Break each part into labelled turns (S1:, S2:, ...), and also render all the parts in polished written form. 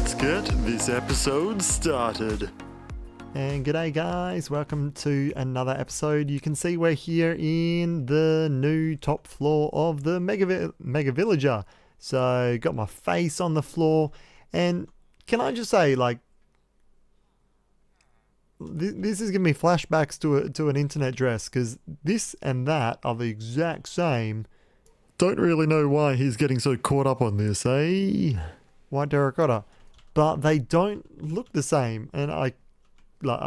S1: Let's get this episode started.
S2: And g'day guys, welcome to another episode. You can see we're here in the new top floor of the Mega Villager. So got my face on the floor, and can I just say, like, this is giving me flashbacks to an internet dress, because this and that are the exact same.
S1: Don't really know why he's getting so caught up on this, eh?
S2: White terracotta. But they don't look the same, and I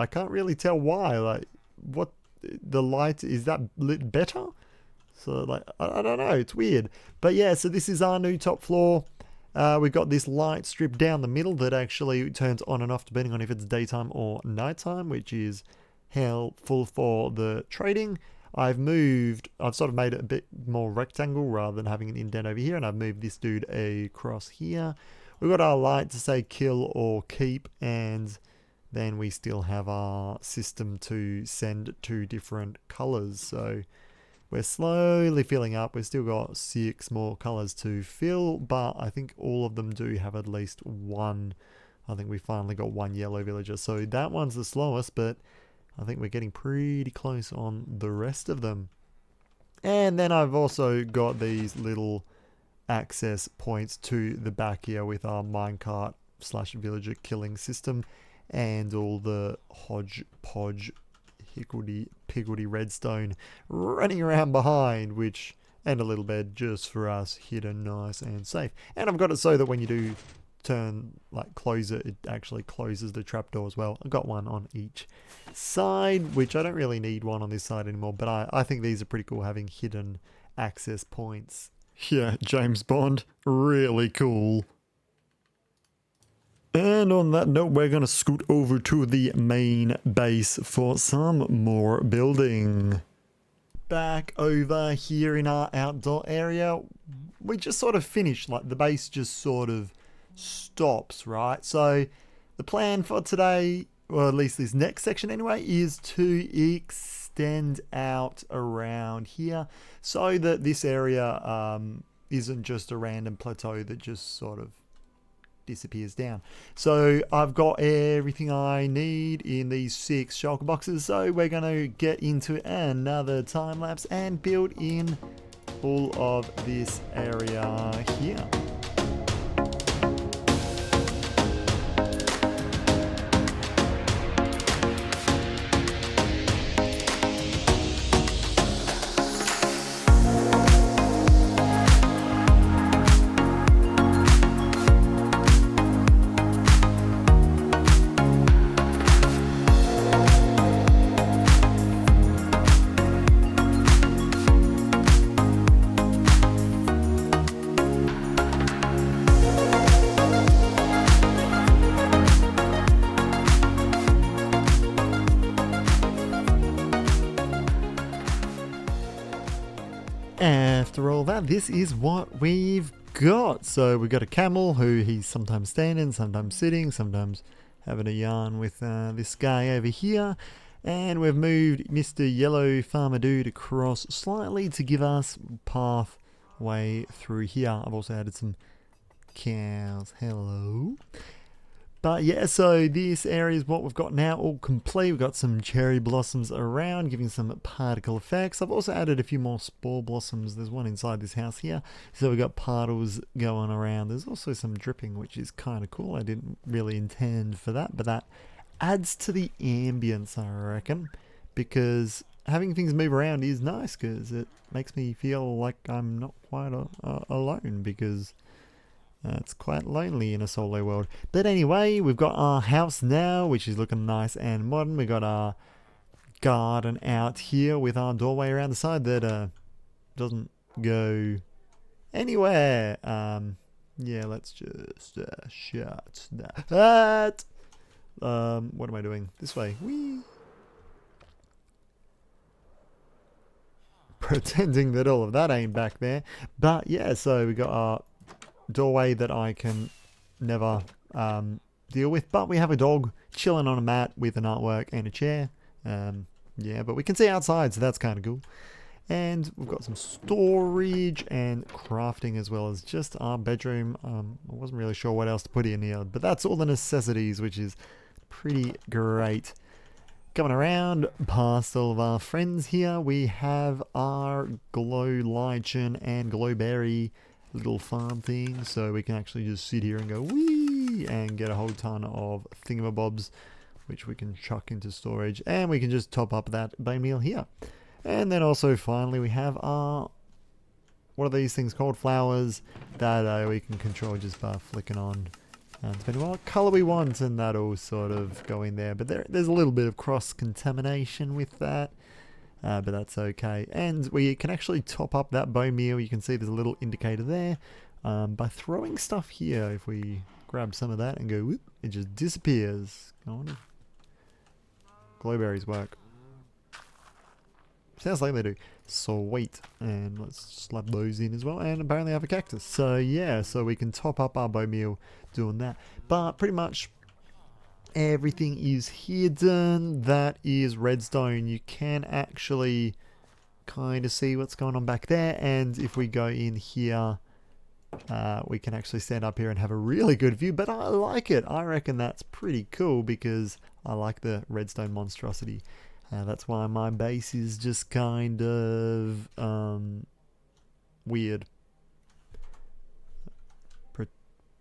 S2: can't really tell why. Like, what, the light, is that lit better? So, like, I don't know, it's weird. But yeah, so this is our new top floor. We've got this light strip down the middle that actually turns on and off depending on if it's daytime or nighttime, which is helpful for the trading. I've sort of made it a bit more rectangle rather than having an indent over here, and I've moved this dude across here. We've got our light to say kill or keep, and then we still have our system to send to different colors. So we're slowly filling up. We've still got 6 more colors to fill, but I think all of them do have at least one. I think we finally got one yellow villager. So that one's the slowest, but I think we're getting pretty close on the rest of them. And then I've also got these little access points to the back here with our minecart / villager killing system and all the hodgepodge higgledy-piggledy redstone running around behind, and a little bed just for us, hidden nice and safe. And I've got it so that when you do close it, it actually closes the trapdoor as well. I've got one on each side, which I don't really need one on this side anymore, but I think these are pretty cool, having hidden access points.
S1: Yeah, James Bond, really cool. And on that note, we're going to scoot over to the main base for some more building.
S2: Back over here in our outdoor area, we just sort of finished, like the base just sort of stops, right? So the plan for today, or at least this next section anyway, is to extend out around here so that this area isn't just a random plateau that just sort of disappears down. So I've got everything I need in these 6 shulker boxes, so we're going to get into another time lapse and build in all of this area here. After all that, this is what we've got. So we've got a camel who he's sometimes standing, sometimes sitting, sometimes having a yarn with this guy over here. And we've moved Mr. Yellow Farmer Dude across slightly to give us pathway through here. I've also added some cows. Hello. But yeah, so this area is what we've got now, all complete. We've got some cherry blossoms around, giving some particle effects. I've also added a few more spore blossoms. There's one inside this house here. So we've got particles going around. There's also some dripping, which is kind of cool. I didn't really intend for that, but that adds to the ambience, I reckon. Because having things move around is nice, because it makes me feel like I'm not quite alone, because it's quite lonely in a solo world. But anyway, we've got our house now, which is looking nice and modern. We've got our garden out here with our doorway around the side that doesn't go anywhere. Yeah, let's just shut that. What am I doing? This way. Whee! Pretending that all of that ain't back there. But yeah, so we got our doorway that I can never deal with, but we have a dog chilling on a mat with an artwork and a chair. Yeah, but we can see outside, so that's kind of cool. And we've got some storage and crafting as well as just our bedroom. I wasn't really sure what else to put in here, but that's all the necessities, which is pretty great. Coming around past all of our friends here, we have our glow lichen and glowberry little farm thing, so we can actually just sit here and go wee and get a whole ton of thingamabobs, which we can chuck into storage, and we can just top up that bone meal here. And then also finally we have our, what are these things called, flowers, that we can control just by flicking on, depending on what colour we want, and that'll sort of go in there. But there's a little bit of cross-contamination with that, but that's okay. And we can actually top up that bone meal. You can see there's a little indicator there, by throwing stuff here. If we grab some of that and go whoop, it just disappears. I wonder if glowberries work. Sounds like they do. Sweet. And let's slap those in as well. And apparently I have a cactus. So yeah, so we can top up our bone meal doing that. But pretty much everything is hidden. That is redstone. You can actually kind of see what's going on back there. And if we go in here, we can actually stand up here and have a really good view. But I like it. I reckon that's pretty cool because I like the redstone monstrosity. That's why my base is just kind of weird.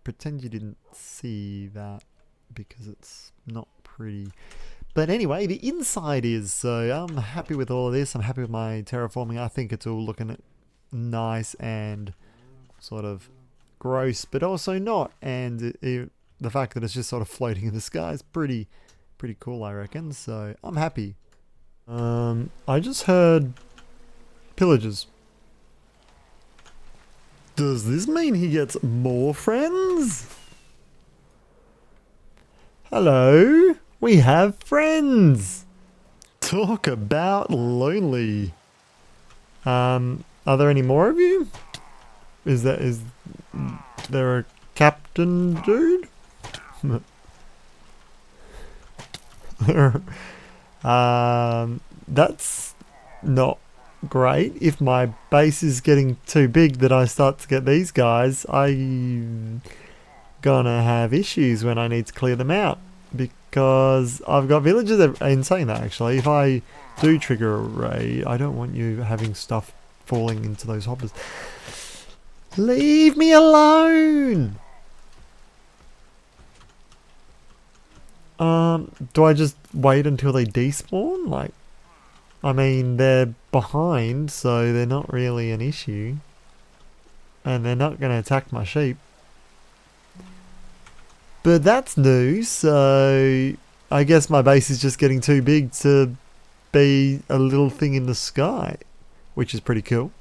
S2: Pretend you didn't see that because it's not pretty. But anyway, the inside is, so I'm happy with all of this. I'm happy with my terraforming. I think it's all looking nice and sort of gross, but also not. And the fact that it's just sort of floating in the sky is pretty cool, I reckon. So I'm happy. I just heard pillagers.
S1: Does this mean he gets more friends?
S2: Hello, we have friends.
S1: Talk about lonely.
S2: Are there any more of you? Is there a captain dude? That's not great. If my base is getting too big that I start to get these guys, I'm gonna have issues when I need to clear them out because I've got villagers. In saying that, actually, if I do trigger a raid, I don't want you having stuff falling into those hoppers. Leave me alone! Do I just wait until they despawn? Like, I mean, they're behind, so they're not really an issue. And they're not going to attack my sheep. But that's new, so I guess my base is just getting too big to be a little thing in the sky, which is pretty cool.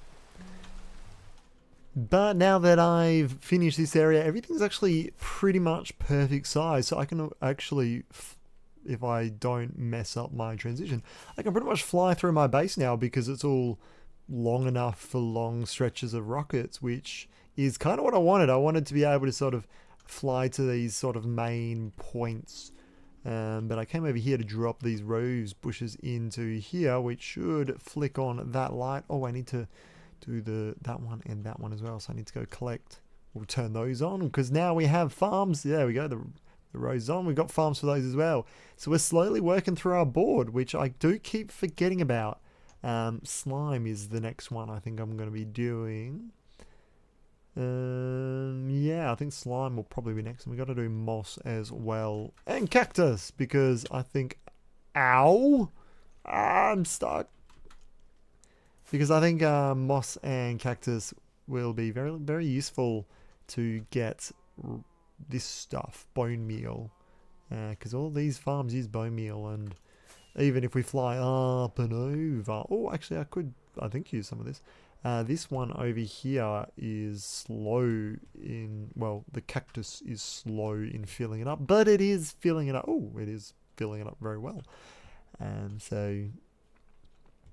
S2: But now that I've finished this area, everything's actually pretty much perfect size. So I can actually, if I don't mess up my transition, I can pretty much fly through my base now because it's all long enough for long stretches of rockets, which is kind of what I wanted. I wanted to be able to sort of fly to these sort of main points. But I came over here to drop these rose bushes into here, which should flick on that light. Oh, I need to do that one and that one as well, so I need to go collect. We'll turn those on because now we have farms. There we go, the rose on. We've got farms for those as well, so we're slowly working through our board, which I do keep forgetting about. Slime is the next one I think I'm going to be doing. Yeah, I think slime will probably be next, and we got to do moss as well, and cactus, because I think I'm stuck. Because I think moss and cactus will be very, very useful to get this stuff, bone meal. Because all these farms use bone meal, and even if we fly up and over... Oh, actually, I think, use some of this. This one over here is slow in... Well, the cactus is slow in filling it up, but it is filling it up. Oh, it is filling it up very well. So...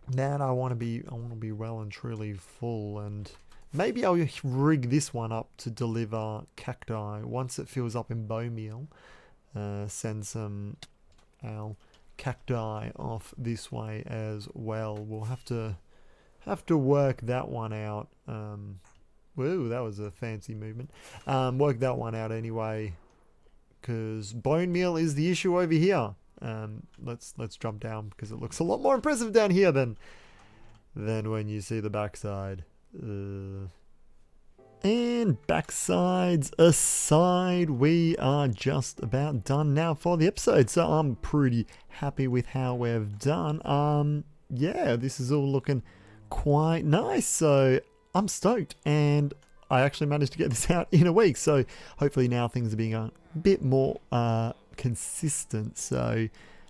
S2: Now I want to be well and truly full, and maybe I'll rig this one up to deliver cacti once it fills up in bone meal. Send some cacti off this way as well. We'll have to have to work that one out. Whoa, that was a fancy movement. Work that one out anyway, because bone meal is the issue over here. Let's jump down because it looks a lot more impressive down here than when you see the backside. And backsides aside, we are just about done now for the episode. So I'm pretty happy with how we've done. Yeah, this is all looking quite nice. So I'm stoked, and I actually managed to get this out in a week. So hopefully now things are being a bit more consistent. So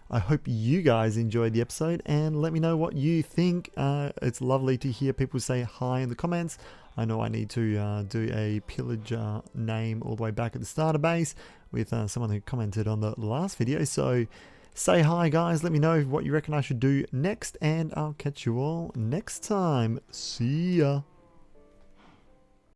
S2: I hope you guys enjoyed the episode, and let me know what you think. It's lovely to hear people say hi in the comments. I know I need to do a pillager name all the way back at the starter base with someone who commented on the last video. So say hi, guys. Let me know what you reckon I should do next, and I'll catch you all next time. See ya.